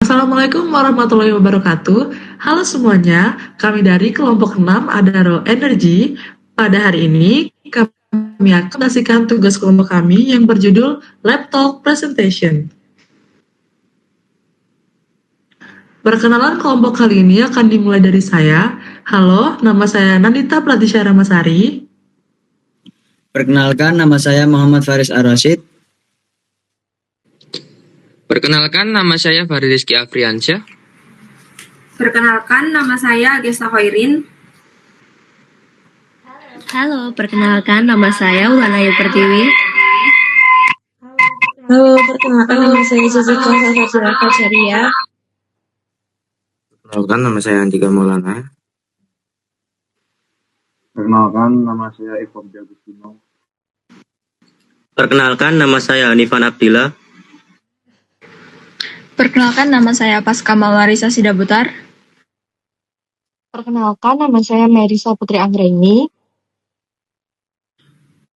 Assalamualaikum warahmatullahi wabarakatuh. Halo semuanya, kami dari kelompok 6 Adaro Energy. Pada hari ini, kami akan menyaksikan tugas kelompok kami yang berjudul Lab Talk Presentation. Perkenalan kelompok kali ini akan dimulai dari saya. Halo, nama saya Nandita Pratisya Ramasari. Perkenalkan, nama saya Muhammad Faris Ar-Rasyid. Perkenalkan, nama saya Farid Rizky Afriansyah. Perkenalkan, nama saya Agesta Hoirin. Halo, perkenalkan nama saya Ulanayu Pertiwi. Halo, perkenalkan nama saya Jessica Safira Fajaria. Perkenalkan, nama saya Andika Maulana. Perkenalkan, nama saya Ivan Agustino. Perkenalkan, nama saya Hanifan Abdillah. Perkenalkan, nama saya Paska Malwarisa Sidabutar. Perkenalkan, nama saya Merisa Putri Anggraini.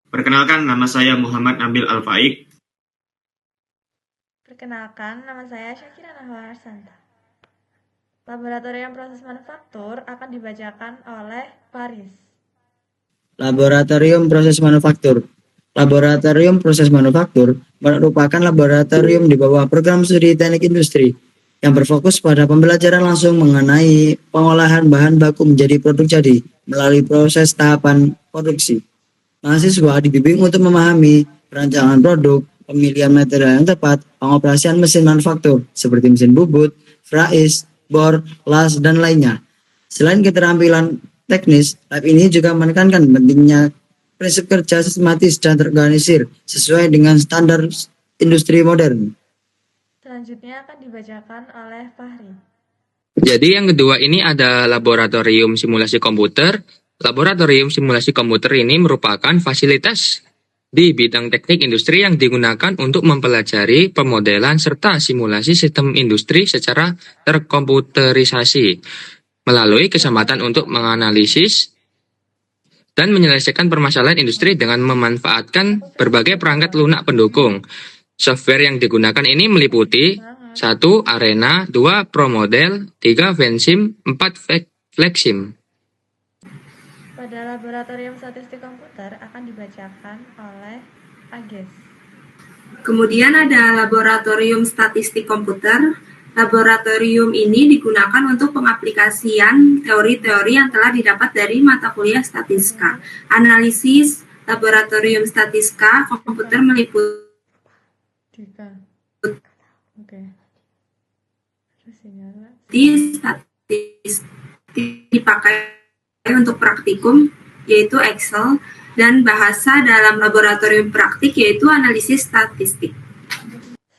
Perkenalkan, nama saya Muhammad Nabil Al-Faik. Perkenalkan, nama saya Syakira Nahwar Santa. Laboratorium proses manufaktur akan dibacakan oleh Faris. Laboratorium proses manufaktur. Laboratorium proses manufaktur merupakan laboratorium di bawah program studi teknik industri yang berfokus pada pembelajaran langsung mengenai pengolahan bahan baku menjadi produk jadi melalui proses tahapan produksi. Mahasiswa dibimbing untuk memahami perancangan produk, pemilihan material yang tepat, pengoperasian mesin manufaktur seperti mesin bubut, frais, bor, las, dan lainnya. Selain keterampilan teknis, lab ini juga menekankan pentingnya prinsip kerja sistematis dan terorganisir sesuai dengan standar industri modern. Selanjutnya akan dibacakan oleh Fahri. Jadi yang kedua ini ada laboratorium simulasi komputer. Laboratorium simulasi komputer ini merupakan fasilitas di bidang teknik industri yang digunakan untuk mempelajari pemodelan serta simulasi sistem industri secara terkomputerisasi melalui kesempatan untuk menganalisis dan menyelesaikan permasalahan industri dengan memanfaatkan berbagai perangkat lunak pendukung. Software yang digunakan ini meliputi 1. Arena, 2. ProModel, 3. Vensim, 4. Flexim. Pada laboratorium statistik komputer akan dibacakan oleh Ages. Kemudian ada laboratorium statistik komputer. Laboratorium ini digunakan untuk pengaplikasian teori-teori yang telah didapat dari mata kuliah statistika. Analisis laboratorium statistika komputer meliputi statistik dipakai untuk praktikum yaitu Excel dan bahasa dalam laboratorium praktik yaitu analisis statistik.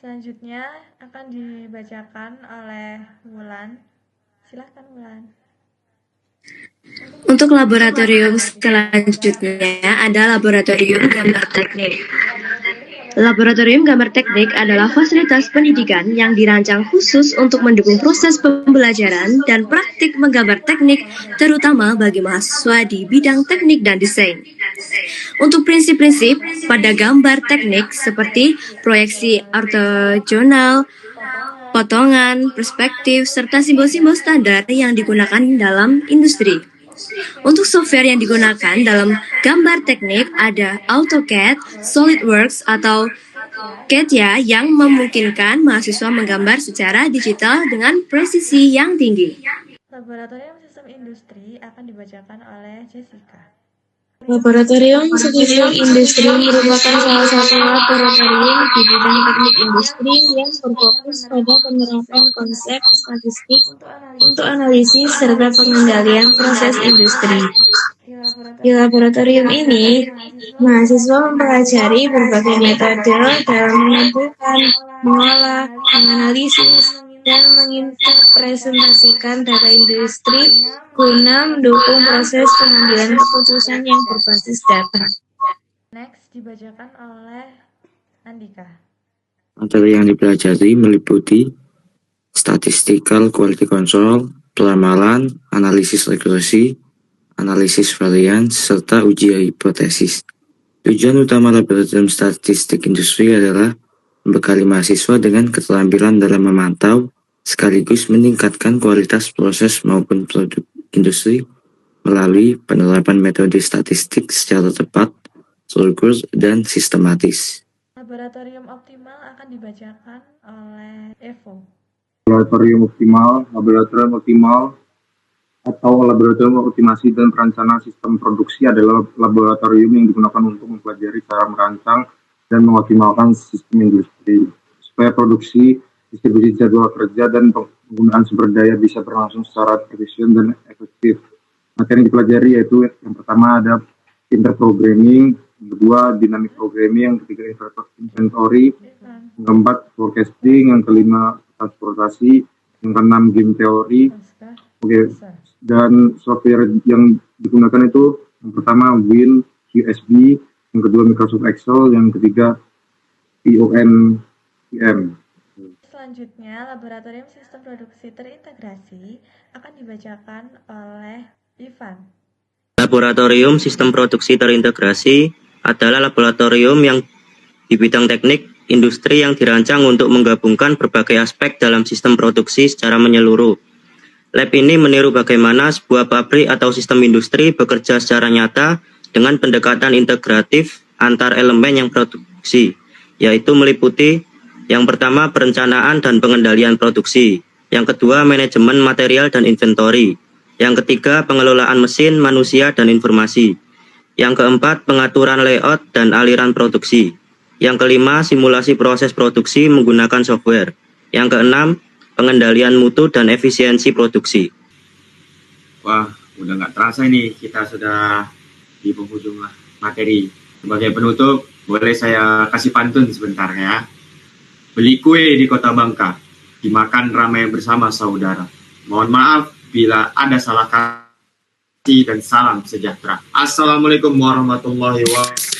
Selanjutnya akan dibacakan oleh Wulan. Silahkan Wulan. Untuk laboratorium selanjutnya ada laboratorium gambar teknik. Laboratorium gambar teknik adalah fasilitas pendidikan yang dirancang khusus untuk mendukung proses pembelajaran dan praktik menggambar teknik, terutama bagi mahasiswa di bidang teknik dan desain. Untuk prinsip-prinsip pada gambar teknik seperti proyeksi ortogonal, potongan, perspektif, serta simbol-simbol standar yang digunakan dalam industri. Untuk software yang digunakan dalam gambar teknik ada AutoCAD, SolidWorks, atau CATIA yang memungkinkan mahasiswa menggambar secara digital dengan presisi yang tinggi. Laboratorium sistem industri akan dibacakan oleh Jessica. Laboratorium Sistem Industri merupakan salah satu laboratorium di bidang teknik industri yang berfokus pada penerapan konsep statistik untuk analisis serta pengendalian proses industri. Di laboratorium ini, mahasiswa mempelajari berbagai metode dalam menentukan, mengolah, menganalisis, dan menginterpretasikan data industri guna mendukung proses pengambilan keputusan yang berbasis data. Next dibacakan oleh Andika. Materi yang dipelajari meliputi statistical quality control, pelamalan, analisis rekursi, analisis varians, serta uji hipotesis. Tujuan utama laboratorium statistik industri adalah membekali mahasiswa dengan keterampilan dalam memantau, sekaligus meningkatkan kualitas proses maupun produk industri melalui penerapan metode statistik secara tepat, struktur, dan sistematis. Laboratorium optimal akan dibacakan oleh Evo. Laboratorium optimal atau laboratorium optimasi dan perencanaan sistem produksi adalah laboratorium yang digunakan untuk mempelajari cara merancang dan mengoptimalkan sistem industri supaya produksi, distribusi jadwal kerja, dan penggunaan sumber daya bisa berlangsung secara efisien dan efektif. Materi yang dipelajari yaitu yang pertama ada interprogramming, yang kedua dynamic programming, yang ketiga inventory, yang keempat forecasting, yang kelima transportasi, yang keenam game theory. Dan software yang digunakan itu yang pertama Win, USB, yang kedua Microsoft Excel, yang ketiga PONPM. Selanjutnya, laboratorium sistem produksi terintegrasi akan dibacakan oleh Ivan. Laboratorium sistem produksi terintegrasi adalah laboratorium yang di bidang teknik industri yang dirancang untuk menggabungkan berbagai aspek dalam sistem produksi secara menyeluruh. Lab ini meniru bagaimana sebuah pabrik atau sistem industri bekerja secara nyata dengan pendekatan integratif antar elemen yang produksi, yaitu meliputi yang pertama perencanaan dan pengendalian produksi, yang kedua manajemen material dan inventory, yang ketiga pengelolaan mesin, manusia, dan informasi, yang keempat pengaturan layout dan aliran produksi, yang kelima simulasi proses produksi menggunakan software, yang keenam pengendalian mutu dan efisiensi produksi. Wah, udah nggak terasa ini kita sudah di penghujung materi. Sebagai penutup, boleh saya kasih pantun sebentar ya. Beli kue di Kota Bangka, dimakan ramai bersama saudara. Mohon maaf bila ada salah kata dan salam sejahtera. Assalamualaikum warahmatullahi wabarakatuh.